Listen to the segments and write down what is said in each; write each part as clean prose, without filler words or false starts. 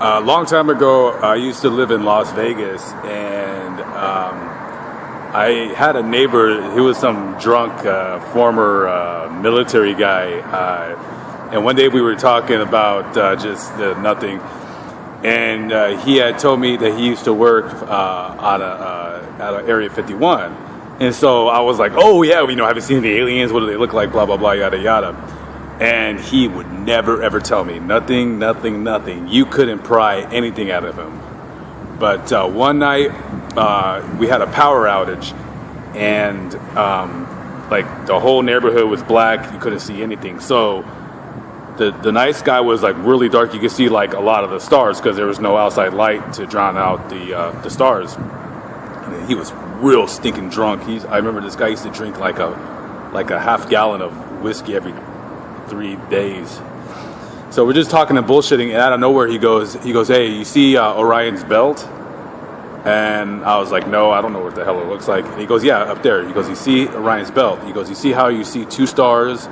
A long time ago, I used to live in Las Vegas, and I had a neighbor. He was some drunk former military guy, and one day we were talking about just nothing. And he had told me that he used to work at Area 51, and so I was like, "Oh yeah, have you seen the aliens? What do they look like? Blah blah blah, yada yada." And he would never ever tell me nothing. You couldn't pry anything out of him. But one night we had a power outage, and like the whole neighborhood was black. You couldn't see anything. So the night sky was like really dark. You could see like a lot of the stars because there was no outside light to drown out the stars. And he was real stinking drunk. I remember this guy used to drink like a half gallon of whiskey every 3 days. So we're just talking and bullshitting, and out of nowhere he goes, "Hey, you see Orion's belt?" And I was like, "No, I don't know what the hell it looks like." And he goes, "Yeah, up there." He goes, "You see Orion's belt?" He goes, "You see how you see two stars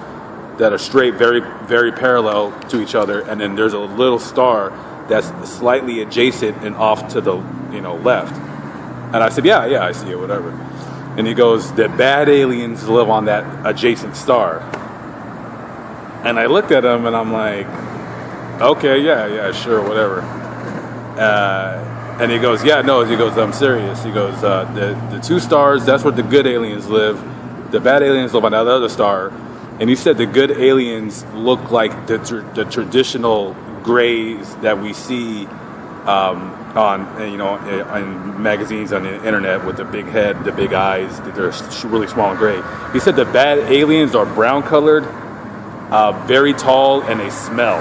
that are straight, very, very parallel to each other, and then there's a little star that's slightly adjacent and off to the left." And I said, yeah, I see it, whatever. And he goes, "The bad aliens live on that adjacent star." And I looked at him and I'm like, "Okay, yeah, sure, whatever." And he goes, "Yeah, no," he goes, "I'm serious." He goes, the two stars, that's where the good aliens live. The bad aliens live on that other star. And he said the good aliens look like the traditional grays that we see in magazines, on the internet, with the big head, the big eyes. They're really small and gray. He said the bad aliens are brown colored, very tall, and they smell.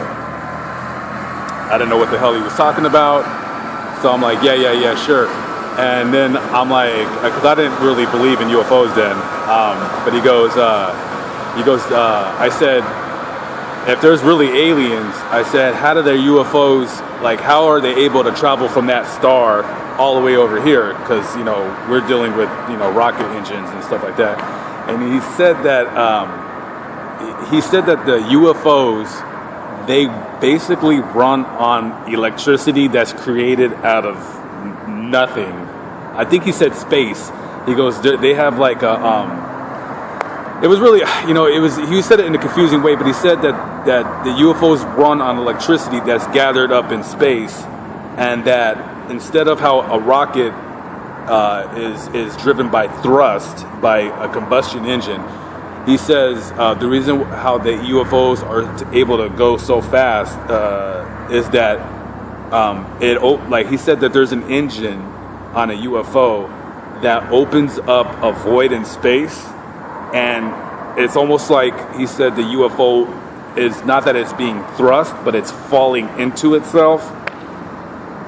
I didn't know what the hell he was talking about, so I'm like, yeah, sure. And then I'm like, because I didn't really believe in UFOs then, but he goes, I said, "If there's really aliens," I said, "how do their UFOs, like, how are they able to travel from that star all the way over here? Because, we're dealing with, rocket engines and stuff like that." And he said that the UFOs, they basically run on electricity that's created out of nothing. I think he said space. He goes, they have like it was really, he said it in a confusing way, but he said that the UFOs run on electricity that's gathered up in space, and that instead of how a rocket is driven by thrust, by a combustion engine, he says the reason how the UFOs are able to go so fast is that he said that there's an engine on a UFO that opens up a void in space, and it's almost like, he said, the UFO is not that it's being thrust, but it's falling into itself.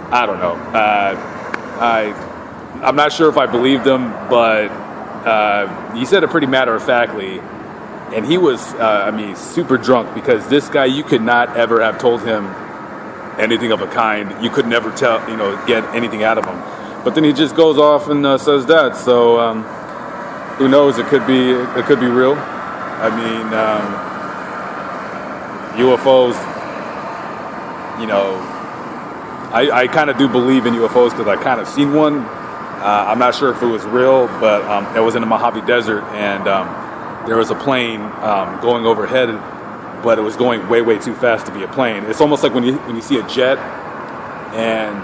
I don't know. I'm not sure if I believed him, but he said it pretty matter-of-factly. And he was, super drunk, because this guy, you could not ever have told him anything of a kind. You could never get anything out of him. But then he just goes off and says that. So who knows? It could be real. UFOs. I kind of do believe in UFOs because I kind of seen one. I'm not sure if it was real, but it was in the Mojave Desert, and there was a plane going overhead, but it was going way, way too fast to be a plane. It's almost like when you see a jet, and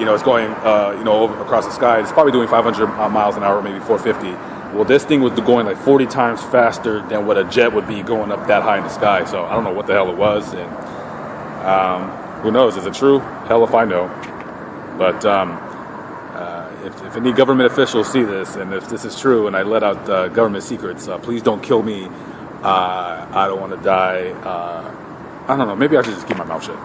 it's going over across the sky. It's probably doing 500 miles an hour, maybe 450. Well, this thing was going like 40 times faster than what a jet would be going up that high in the sky. So I don't know what the hell it was, and who knows? Is it true? Hell if I know. But if any government officials see this, and if this is true, and I let out government secrets, please don't kill me. I don't want to die. I don't know. Maybe I should just keep my mouth shut.